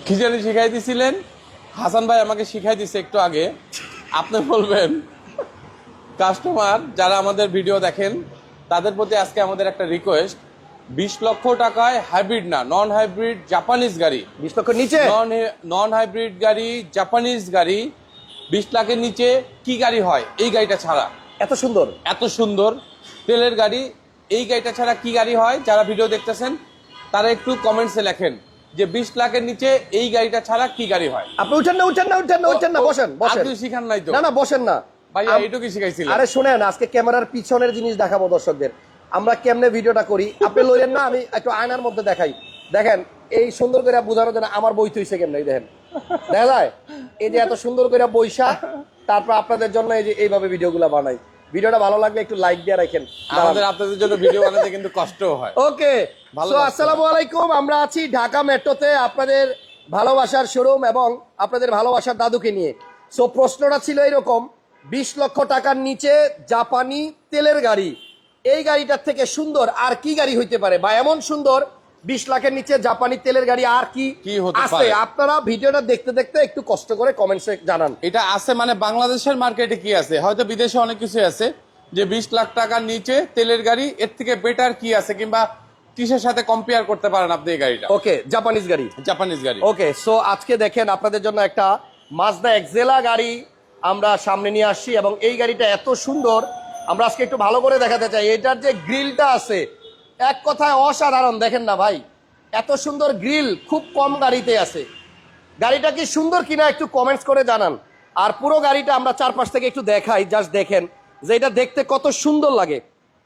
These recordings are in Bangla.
কি জানি শিখাই দিছিলেন? হাসান ভাই আমাকে শিখাই দিছে একটু আগে। আপনি বলবেন কাস্টমার যারা আমাদের ভিডিও দেখেন তাদের প্রতি আজকে আমাদের একটা রিকোয়েস্ট, 20 লক্ষ টাকায় হাইব্রিড না, নন হাইব্রিড জাপানিজ গাড়ি, 20 লক্ষের নিচে নন হাইব্রিড গাড়ি, জাপানিজ গাড়ি 20 লাখের নিচে কি গাড়ি হয় এই গাড়িটা ছাড়া? এত সুন্দর এত সুন্দর তেলের গাড়ি এই গাড়িটা ছাড়া কি গাড়ি হয়? যারা ভিডিও দেখতেছেন তারা একটু কমেন্টসে লেখেন যে 20 লাখের নিচে এই গাড়িটা ছাড়া কি গাড়ি হয়। আপনি উঠেন না, বসেন আপনি শিখান নাই তো? না বসেন না ভাইয়া এইটুকুই শিখাইছিলেন। আরে শুনেন, আজকে ক্যামেরার পিছনের জিনিস দেখাবো দর্শকদের, আমরা কেমনে ভিডিওটা করি। আপনি লইলেন না, আমি একটু আয়নার মধ্যে দেখাই। দেখেন এই সুন্দর করে বোঝানোর জন্য আমার বই থইছে কেমন, এই দেখেন, দেখা যায় এই যে এত সুন্দর করে বইসা তারপর আপনাদের জন্য এই যে এইভাবে ভিডিওগুলো বানাই। ভিডিওটা ভালো লাগলে একটু লাইক দিয়ে রাখেন। আমাদের আপনাদের জন্য ভিডিও বানাতে কিন্তু কষ্টও হয়। ওকে, সো আসসালামু আলাইকুম। আমরা আছি ঢাকা মেট্রোতে আপনাদের ভালোবাসার শোরুম এবং আপনাদের ভালোবাসার দাদুকে নিয়ে। সো প্রশ্নটা ছিল এরকম, 20 লক্ষ টাকার নিচে জাপানি তেলের গাড়ি, এই গাড়িটার থেকে সুন্দর আর কি গাড়ি হইতে পারে, বা এমন সুন্দর 20 লাখের নিচে জাপানি তেলের গাড়ি আর কি হতে আছে? পারে? আপনারা ভিডিওটা দেখতে দেখতে একটু কষ্ট করে কমেন্টসে জানান। এটা আছে মানে বাংলাদেশের মার্কেটে কি আছে, হয়তো বিদেশে অনেক কিছু আছে যে 20 লাখ টাকার নিচে তেলের গাড়ি, এর থেকে বেটার কি আছে, কিংবা কিসের সাথে কম্পেয়ার করতে পারেন আপনি এই গাড়িটা? ওকে, জাপানিজ গাড়ি, জাপানিজ গাড়ি। ওকে, সো আজকে দেখেন আপনাদের জন্য একটা মাজদা এক্সেলা গাড়ি আমরা সামনে নিয়ে আসছি এবং এই গাড়িটা এত সুন্দর, আমরা আজকে একটু ভালো করে দেখাতে চাই। এটার যে গ্রিলটা আছে এক কথায় অসাধারণ। দেখেন না ভাই, এত সুন্দর গ্রিল খুব কম গাড়িতে আছে। গাড়িটা কি সুন্দর কিনা একটু কমেন্টস করে জানান। আর পুরো গাড়িটা আমরা চারপাশ থেকে একটু দেখাই, জাস্ট দেখেন যে এটা দেখতে কত সুন্দর লাগে।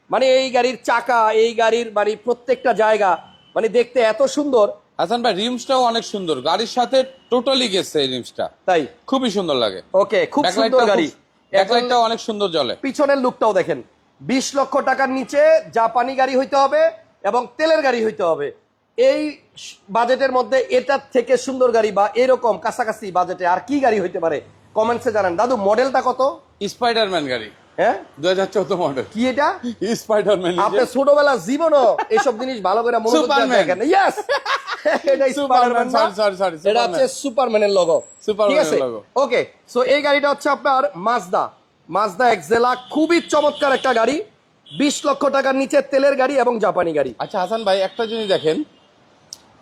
মানে এই গাড়ির চাকা, এই গাড়ির মানে প্রত্যেকটা জায়গা মানে দেখতে এত সুন্দর। হাসান ভাই রিমসটাও অনেক সুন্দর, গাড়ির সাথে টোটালি গেছে এই রিমসটা, তাই খুবই সুন্দর লাগে। ওকে, খুব সুন্দর গাড়ি। ব্যাকলাইটটাও অনেক সুন্দর জ্বলে। পিছনের লুকটাও দেখেন। 20 লক্ষ টাকার নিচে জাপানি গাড়ি হইতে হবে এবং তেলের গাড়ি হইতে হবে। এই বাজেটের মধ্যে এটার থেকে সুন্দর গাড়ি বা এরকম কাছাকাছি বাজেটে আর কি গাড়ি হইতে পারে কমেন্টসে জানান। দাদু মডেলটা কত? স্পাইডারম্যান গাড়ি, হ্যাঁ 2014 মডেল। কি এটা? স্পাইডারম্যান। আপনি ছোটবেলা জীবনও এইসব জিনিস ভালো করে মনে করতে দেখেন। ইয়েস, এটা সুপারম্যান, সরি, এটা হচ্ছে সুপারম্যানের লোগো। ঠিক আছে, ওকে। সো এই গাড়িটা হচ্ছে আপনার মাজদা এক্সেলা, খুবই চমৎকার একটা গাড়ি। 20 লক্ষ টাকার নিচে তেলের গাড়ি এবং জাপানি গাড়ি। আচ্ছা হাসান ভাই একটা জিনিস দেখেন,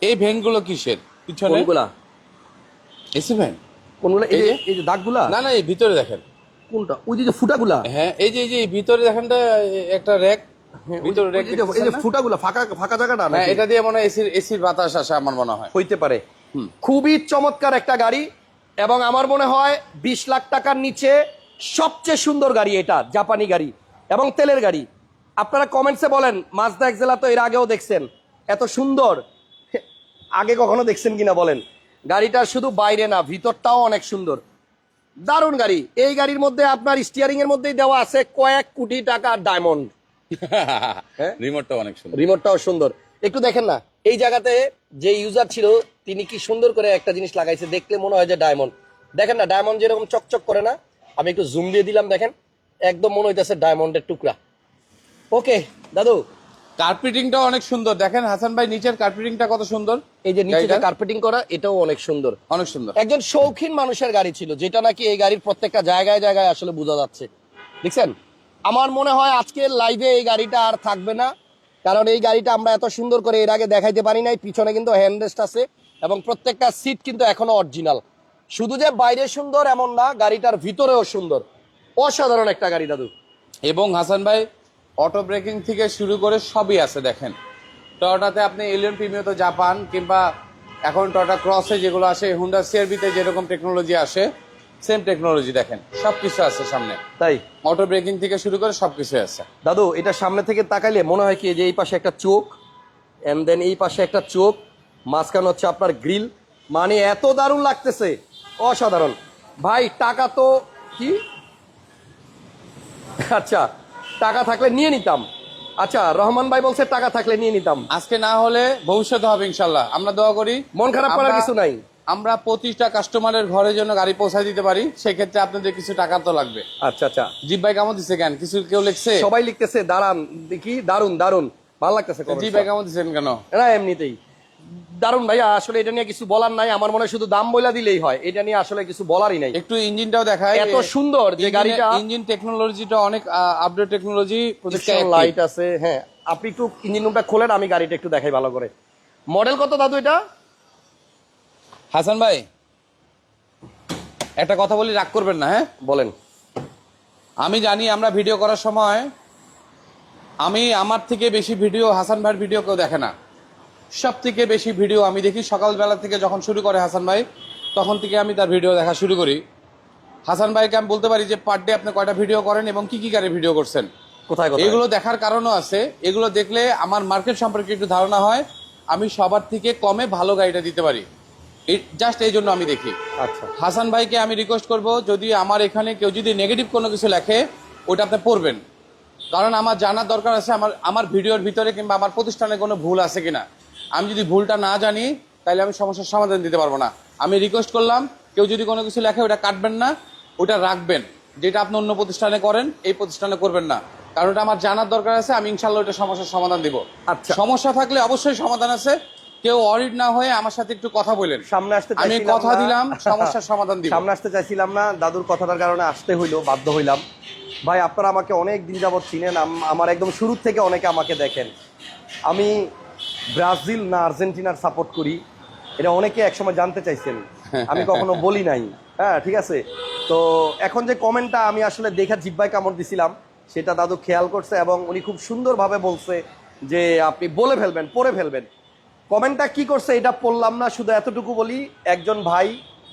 এই ভ্যানগুলো কিসের পিছনে? কোনগুলা? AC van. কোনগুলা? এই যে দাগগুলা? না এই ভিতরে দেখেন। কোনটা? ওই যে ফুটাগুলা? হ্যাঁ এই যে ভিতরে দেখেন একটা র্যাক, ভিতরে র্যাক, এই যে ফুটাগুলা, ফাঁকা জায়গাটা না? হ্যাঁ, এটা দিয়ে মনে হয় এসির বাতাস আসে আমার মনে হয়। হইতে পারে। খুবই চমৎকার একটা গাড়ি এবং আমার মনে হয় 20 লাখ টাকার নিচে সবচেয়ে সুন্দর গাড়ি এটা, জাপানি গাড়ি এবং তেলের গাড়ি। আপনারা কমেন্টসে বলেন মাজদা এক্সেলা তো এর আগেও দেখছেন, এত সুন্দর আগে কখনো দেখছেন কিনা বলেন। গাড়িটা শুধু বাইরে না, ভিতরটাও অনেক সুন্দর, দারুণ গাড়ি। এই গাড়ির মধ্যে আপনার স্টিয়ারিং এর মধ্যেই দেওয়া আছে কয়েক কোটি টাকার ডায়মন্ড। রিমোটটাও অনেক সুন্দর, রিমোটটাও সুন্দর। একটু দেখেন না, এই জায়গাতে যে ইউজার ছিল তিনি কি সুন্দর করে একটা জিনিস লাগাইছে, দেখলে মনে হয় যে ডায়মন্ড। দেখেন না, ডায়মন্ড যেরকম চকচক করে না, আমি একটু জুম দিয়ে দিলাম, দেখেন একদম মনে হইতেছে ডায়মন্ডের টুকরা। ওকে দাদু, কার্পেটিংটাও অনেক সুন্দর। দেখেন হাসান ভাই নিচের কার্পেটিংটা কত সুন্দর, এই যে নিচে যে কার্পেটিং করা, এটাও অনেক সুন্দর, অনেক সুন্দর। একজন শৌখিন মানুষের গাড়ি ছিল, যেটা নাকি এই গাড়ির প্রত্যেকটা জায়গায় জায়গায় আসলে বোঝা যাচ্ছে। দেখছেন, আমার মনে হয় আজকের লাইভে এই গাড়িটা আর থাকবে না, কারণ এই গাড়িটা আমরা এত সুন্দর করে এর আগে দেখাইতে পারি নাই। পিছনে কিন্তু হ্যান্ডরেস্ট আছে এবং প্রত্যেকটা সিট কিন্তু এখনো অরিজিনাল। শুধু যে বাইরে সুন্দর এমন না, গাড়িটার ভিতরেও সুন্দর, অসাধারণ একটা গাড়ি দাদু। এবং হাসান ভাই অটো ব্রেকিং থেকে শুরু করে সবই আছে। দেখেন টয়োটাতে আপনি এলিয়ন প্রিমিয়াতে জাপান, কিংবা এখন টয়োটা ক্রসে যেগুলো আসে, হুন্ডা সিআরভিতে যেরকম টেকনোলজি আসে, সেম টেকনোলজি দেখেন সবকিছু আছে সামনে। তাই অটো ব্রেকিং থেকে শুরু করে সবকিছু আছে দাদু। এটা সামনে থেকে তাকাইলে মনে হয় কি যে এই পাশে একটা চোখ, এন্ড দেন এই পাশে একটা চোখ, মাঝখানে হচ্ছে আপনার গ্রিল, মানে এত দারুণ লাগতেছে, অসাধারণ ভাই। টাকা তো কি, আচ্ছা টাকা থাকলে নিয়ে নিতাম। আচ্ছা রহমান ভাই বলছে টাকা থাকলে নিয়ে নিতাম, আজকে না হলে ভবিষ্যতে হবে ইনশাল্লাহ। আমরা দোয়া করি, মন খারাপ করার কিছু নাই। আমরা 25টা কাস্টমারের ঘরের জন্য গাড়ি পৌঁছায় দিতে পারি, সেক্ষেত্রে আপনাদের কিছু টাকা তো লাগবে। আচ্ছা জিপ ভাই কেমন দিচ্ছে? কেন কিছু কেউ লিখছে? সবাই লিখতেছে দাঁড়ান দেখি, দারুন ভালো লাগতেছে। জিপ ভাই কেমন দিচ্ছেন কেন? না এমনিতেই দারুন ভাইয়া, আসলে এটা নিয়ে কিছু বলার নাই, আমার মনে হয় শুধু দাম বইলা দিলেই হয়, এটা নিয়ে আসলে কিছু বলারই নাই। একটু ইঞ্জিনটাও দেখায়, এত সুন্দর যে গাড়িটা, ইঞ্জিন টেকনোলজিটা অনেক আপডেট টেকনোলজি, প্রজেকশন লাইট আছে। হ্যাঁ, আপনি একটু ইঞ্জিন রুমটা খোলেন, আমি গাড়িটা একটু দেখাই ভালো করে। মডেল কত দাদু এটা? হাসান ভাই একটা কথা বলি, রাগ করবেন না, হ্যাঁ বলেন। আমি জানি আমরা ভিডিও করার সময় আমার থেকে বেশি ভিডিও হাসান ভাইয়ের ভিডিও কেউ দেখে না। সব থেকে বেশি ভিডিও আমি দেখি সকালবেলা থেকে, যখন শুরু করে হাসান ভাই তখন থেকে আমি তার ভিডিও দেখা শুরু করি। হাসান ভাইকে আমি বলতে পারি যে পার ডে আপনি কয়টা ভিডিও করেন এবং কি কি গাড়ি ভিডিও করছেন, কোথায় কোথায় এগুলো দেখার কারণও আছে। এগুলো দেখলে আমার মার্কেট সম্পর্কে একটু ধারণা হয়, আমি সবার থেকে কমে ভালো গাড়িটা দিতে পারি, জাস্ট এই জন্য আমি দেখি। আচ্ছা, হাসান ভাইকে আমি রিকোয়েস্ট করব, যদি আমার এখানে কেউ যদি নেগেটিভ কোনো কিছু লেখে ওটা আপনি পড়বেন, কারণ আমার জানার দরকার আছে আমার ভিডিওর ভিতরে কিংবা আমার প্রতিষ্ঠানে কোনো ভুল আছে কিনা। আমি যদি ভুলটা না জানি তাহলে আমি সমস্যার সমাধান দিতে পারবো না। আমি রিকোয়েস্ট করলাম, কেউ যদি কোনো কিছু লেখে ওটা কাটবেন না, ওটা রাখবেন, যেটা আপনি অন্য প্রতিষ্ঠানে করেন এই প্রতিষ্ঠানে করবেন না, কারণ ওটা আমার জানার দরকার আছে। আমি ইনশাল্লাহ ওটা সমস্যার সমাধান দিব। আচ্ছা, সমস্যা থাকলে অবশ্যই সমাধান আছে, কেউ অরিড না হয়ে আমার সাথে একটু কথা বলেন। সামনে আসতে আমি চাইছিলাম কথা না। দিলাম, সমস্যার সমাধান দিব। সামনে আসতে চাইছিলাম না, দাদুর কথাটার কারণে আসতে হইলো, বাধ্য হইলাম। ভাই আপনারা আমাকে অনেক দিন যাবত চিনেন, আমার একদম শুরু থেকে অনেকে আমাকে দেখেন। আমি ব্রাজিল না আর্জেন্টিনার সাপোর্ট করি, এটা অনেকে একসময় জানতে চাইছেন, আমি কখনো বলি নাই। হ্যাঁ ঠিক আছে, তো এখন যে কমেন্টটা আমি আসলে দেখা জিব্বায় কামড় দিছিলাম, সেটা দাদু খেয়াল করছে এবং উনি খুব সুন্দরভাবে বলছে যে আপনি বলে ফেলবেন, পড়ে ফেলবেন। কমেন্টটা কি করছে এটা পড়লাম না, শুধু এতটুকু বলি, একজন ভাই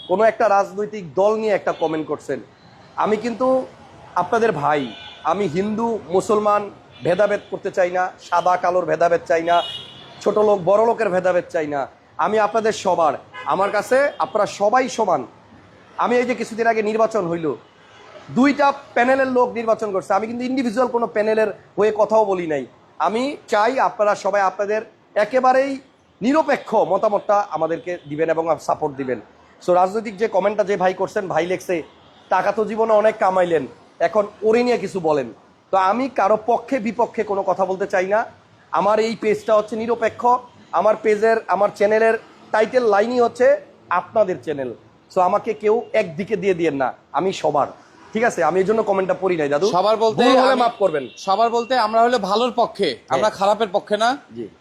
কোনো একটা রাজনৈতিক দল নিয়ে একটা কমেন্ট করছেন। আমি কিন্তু আপনাদের ভাই, আমি হিন্দু মুসলমান ভেদাভেদ করতে চাই না, সাদা কালোর ভেদাভেদ চাই না, ছোট লোক বড় লোকের ভেদাভেদ চাই না, আমি আপনাদের সবার, আমার কাছে আপনারা সবাই সমান। আমি এই যে কিছুদিন আগে নির্বাচন হইল, দুইটা প্যানেলের লোক নির্বাচন করছে, আমি কিন্তু ইন্ডিভিজুয়াল কোনো প্যানেলের হয়ে কথাও বলি নাই। আমি চাই আপনারা সবাই আপনাদের একেবারেই নিরপেক্ষ মতামতটা আমাদেরকে দিবেন এবং সাপোর্ট দিবেন। সো রাজনৈতিক যে কমেন্টটা যে ভাই করছেন, ভাই লেখছে টাকা তো জীবনে অনেক কামাইলেন, এখন ওরে নিয়ে কিছু বলেন। তো আমি কারো পক্ষে বিপক্ষে কোনো কথা বলতে চাই না। আমার এই পেজটা হচ্ছে নিরপেক্ষ, আমার পেজের আমার চ্যানেলের টাইটেল লাইনই হচ্ছে আপনাদের চ্যানেল। সো আমাকে কেউ একদিকে দিয়ে দিয়েন না, আমি সবার, ঠিক আছে? আমি এই জন্য কমেন্টটা পড়ি নাই দাদু, সবার বলতে ভুল হলে মাফ করবেন। সবার বলতে আমরা হলে ভালোর পক্ষে, আমরা খারাপের পক্ষে না।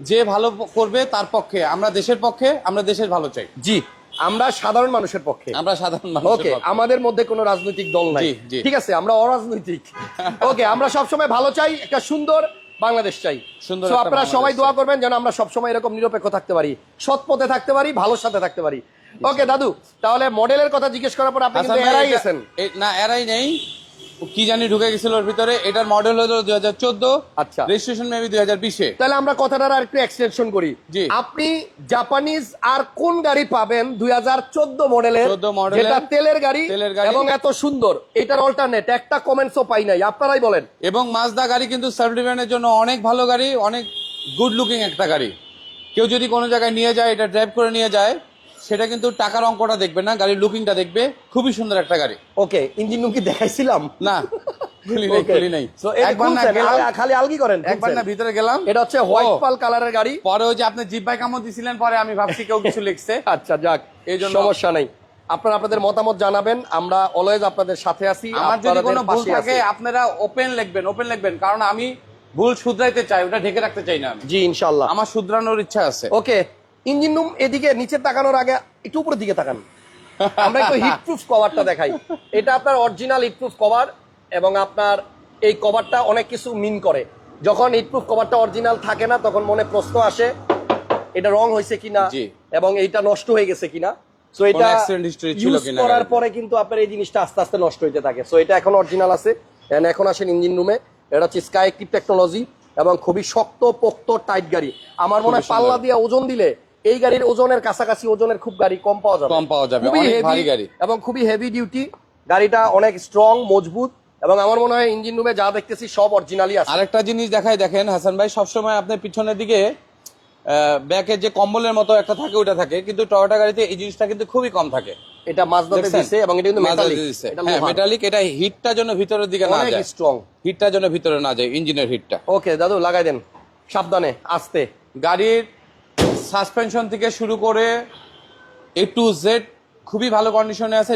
যে ভালো করবে তার পক্ষে, আমরা দেশের পক্ষে, আমরা দেশের ভালো চাই। জি, আমরা সাধারণ মানুষের পক্ষে, আমরা সাধারণ মানুষের ওকে, পক্ষে। আমাদের মধ্যে কোনো রাজনৈতিক দল নাই, ঠিক আছে? আমরা অরাজনৈতিক। ওকে, আমরা সবসময় ভালো চাই, একটা সুন্দর বাংলাদেশ চাই। সুন্দর So, একটা আপনারা বাংলাদেশ সবাই চাই। দোয়া করবেন যেন আমরা সবসময় এরকম নিরপেক্ষ থাকতে পারি, সৎ পথে থাকতে পারি, ভালোর সাথে থাকতে পারি। ওকে দাদু, তাহলে মডেলের কথা জিজ্ঞেস করার পর আপনি হাসান কিন্তু ভাই, এড়াই গেছেন। না এরাই নেই, কি জানি ঢুকে গেছিল ওর ভিতরে। এটার মডেল হলো 2014, আচ্ছা, রেজিস্ট্রেশন মেবি 2020-এ। তাহলে আমরা কথাটা আর একটু এক্সটেনশন করি। জি। আপনি জাপানিজ আর কোন গাড়ি পাবেন 2014 মডেলের, 14 মডেলের, যেটা তেলের গাড়ি গাড়ি এবং এত সুন্দর, এটার অল্টারনেট একটা কমেন্টসও পাই নাই, আপনারাই বলেন। এবং মাজদা গাড়ি কিন্তু সেলফ ড্রাইভের জন্য অনেক ভালো গাড়ি, অনেক গুড লুকিং একটা গাড়ি। কেউ যদি কোনো জায়গায় নিয়ে যায়, এটা ড্রাইভ করে নিয়ে যায়, সেটা কিন্তু টাকার অঙ্কটা দেখবে না, গাড়ির লুকিংটা দেখবে। খুবই সুন্দর একটা গাড়ি। ওকে, ইঞ্জিন রুম কি দেখাইছিলাম? না, খুলি নাই। So, এটা একবার না খুলছেন, গেলাম, খালি আলগি করেন, একবার না ভিতরে গেলাম। এটা হচ্ছে হোয়াইট পাল কালারের গাড়ি। পরে ওই যে আপনি জিব্বাই কামড় দিছিলেন, পরে আমি ভাবছি কেউ কিছু লিখছে। আচ্ছা যাক, এই জন্য সমস্যা নাই, আপনারা আপনাদের মতামত জানাবেন, আমরা অলওয়েজ আপনাদের সাথে আছি। আমার যদি আপনাদের কোনো ভুল পাশে থাকে আছি। আপনারা ওপেন লিখবেন, কারণ আমি ভুল শুধরাইতে চাই, ওটা ঢেকে রাখতে চাই না। আমি জি ইনশাআল্লাহ, আমার শুধরানোর ইচ্ছা আছে। ওকে, ইঞ্জিন রুম এদিকে নিচে তাকানোর আগে একটু উপরের দিকে তাকান, আমরা একটু হিটপ্রুফ কভারটা দেখাই। এটা আপনার অরিজিনাল হিটপ্রুফ কভার এবং আপনার এই কভারটা অনেক কিছু মিন করে। যখন হিটপ্রুফ কভারটা অরিজিনাল থাকে না, তখন মনে প্রশ্ন আসে এটা রং হয়েছে কিনা এবং এইটা নষ্ট হয়ে গেছে কিনা। সো এটা ইউজ করার পরে কিন্তু আপনার এই জিনিসটা আস্তে আস্তে নষ্ট হইতে থাকে। সো এটা এখন অরিজিনাল আছে। এখন আসেন ইঞ্জিন রুমে, এটা হচ্ছে স্কাই অ্যাক্টিভ টেকনোলজি এবং খুবই শক্ত পোক্ত টাইট গাড়ি। আমার মনে হয় পাল্লা দিয়ে ওজন দিলে এই গাড়ির ওজনের কাছাকাছি ওজনের খুব গাড়ি কম পাওয়া যাবে, অনেক ভারী গাড়ি এবং খুবই হেভি ডিউটি। গাড়িটা অনেক স্ট্রং, মজবুত এবং আমার মনে হয় ইঞ্জিন রুমে যা দেখতেছি সব অরিজিনালি আছে। আরেকটা জিনিস দেখাই, দেখেন হাসান ভাই, সবসময় আপনার পিছনের দিকে ব্যাকের যে কম্বলের মতো একটা থাকে ওটা থাকে, কিন্তু টয়োটা গাড়িতে এই জিনিসটা কিন্তু খুবই কম থাকে। এটা মাজদাতে দিয়েছে এবং এটা কিন্তু মেটালিক। হ্যাঁ মেটালিক, এটা হিটটা জন্য ভিতরের দিকে না যায়, স্ট্রং হিটটার জন্য ভিতরে না যায় ইঞ্জিনের হিটটা। ওকে দাদু লাগাই দেন, সাবধানে আস্তে। গাড়ির সাসপেনশন থেকে শুরু করে A to Z খুবই ভালো কন্ডিশনে আছে।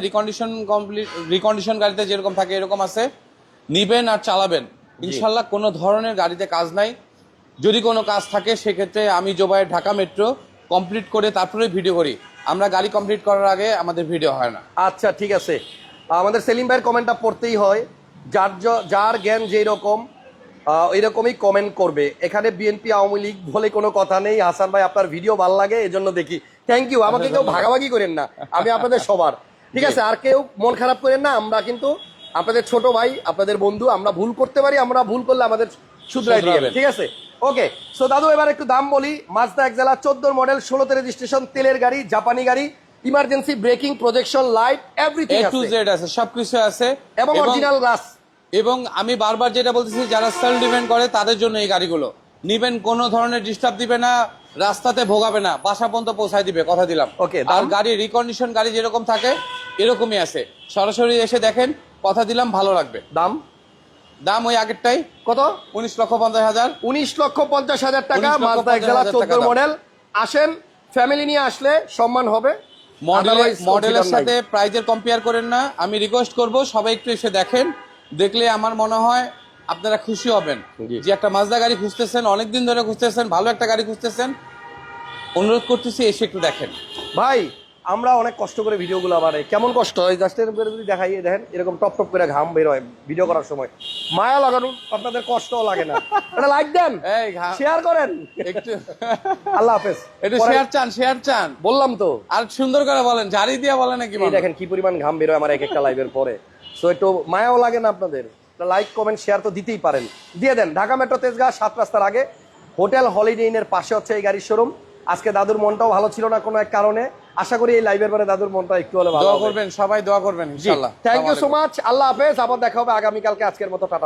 রিকন্ডিশন গাড়িতে যেরকম থাকে এরকম আছে। নিবেন আর চালাবেন, ইনশাল্লাহ কোনো ধরনের গাড়িতে কাজ নাই। যদি কোনো কাজ থাকে সেক্ষেত্রে আমি জোবাইয়ের ঢাকা মেট্রো কমপ্লিট করে তারপরে ভিডিও করি। আমরা গাড়ি কমপ্লিট করার আগে আমাদের ভিডিও হয় না। আচ্ছা ঠিক আছে, আমাদের সেলিম ভাইয়ের কমেন্টটা পড়তেই হয়। যার জ্ঞান যেই রকম এরকমই কমেন্ট করবে। এখানে বিএনপি আওয়ামী লীগ বলে কোনো কথা নেই। হাসান ভাই আপনার ভিডিও ভালো লাগে এজন্য দেখি, থ্যাংক ইউ। আমাকে কেউ ভাগাভাগি করেন না, আমি আপনাদের সবার। ঠিক আছে, আর কেউ মন খারাপ করেন না। আমরা কিন্তু আপনাদের ছোট ভাই, আপনাদের বন্ধু। আমরা ভুল করতে পারি, আমরা ভুল করলে আমাদের শুধরাই দিবেন। ঠিক আছে, ওকে। সো দাদু এবার একটু দাম বলি। মাজদা এক্সেলা 14 মডেল, 16তে রেজিস্ট্রেশন, তেলের গাড়ি, জাপানি গাড়ি, emergency breaking, projection light, everything A to আছে Z আছে, সবকিছু আছে এবং অরিজিনাল রাস। এবং আমি বারবার যেটা বলতেছি, যারা সেলফ ডিপেন্ড করে তাদের জন্য এই গাড়িগুলো নিবেন। কোনো ধরনের ডিস্টার্ব দিবে না, রাস্তাতে ভোগাবে না, বাসা পর্যন্ত পৌঁছায় দিবে, কথা দিলাম। Okay, আর দাম? গাড়ি রিকন্ডিশন গাড়ি যেরকম থাকে এরকমই আছে। সরাসরি এসে দেখেন, কথা দিলাম ভালো লাগবে। দাম দাম ওই আগেরটাই, কত? 19,50,000। 19,50,000 টাকা 19,50,000 মাজদা এক্সেলা টাকা 14 দাম। মডেল। আসেন, ফ্যামিলি নিয়ে আসলে সম্মান হবে। Otherwise, মডেলের consider সাথে নাই। প্রাইজের কম্পেয়ার করেন না। আমি রিকোয়েস্ট করব সবাই একটু এসে দেখেন, দেখলে আমার মনে হয় আপনারা খুশি হবেন জি। যে একটা মাজদা গাড়ি খুঁজতেছেন, অনেকদিন ধরে খুঁজতেছেন, ভালো একটা গাড়ি খুঁজতেছেন। অনুরোধ করতেছি এসে একটু দেখেন। ভাই আমরা অনেক কষ্ট করে ভিডিওগুলো বানাই, কেমন কষ্ট হয় জাস্ট এরকম করে যদি দেখাই, দেখেন এরকম টপ টপ করে ঘাম বের হয় ভিডিও করার সময়। মায়া লাগানো, আপনাদের কষ্টও লাগে না। এটা লাইক দেন, এই শেয়ার করেন। একটু আল্লাহ হাফেজ। একটু পরে- শেয়ার চান। বললাম তো, আর সুন্দর করে বলেন, জারি দিয়া বলেন নাকি? এই দেখেন কি পরিমাণ ঘাম বের হয় আমার এক একটা লাইভের পরে। সো একটু মায়াও লাগে না আপনাদের? লাইক কমেন্ট শেয়ার তো দিতেই পারেন, দিয়ে দেন। ঢাকা মেট্রো তেজগাঁ 7 রাস্তার আগে হোটেল হলিডে ইনের পাশে হচ্ছে এই গাড়ির শোরুম। আজকে দাদুর মনটাও ভালো ছিল না কোনো এক কারণে। আশা করি এই লাইভের পরে দাদুর মনটা একটু হলে ভালো দোয়া হবে। করবেন, সবাই দোয়া করবেন ইনশাআল্লাহ। Thank you so much. আল্লাহ হাফেজ। আবার দেখা হবে আগামীকালকে। আজকের মতো টাটা।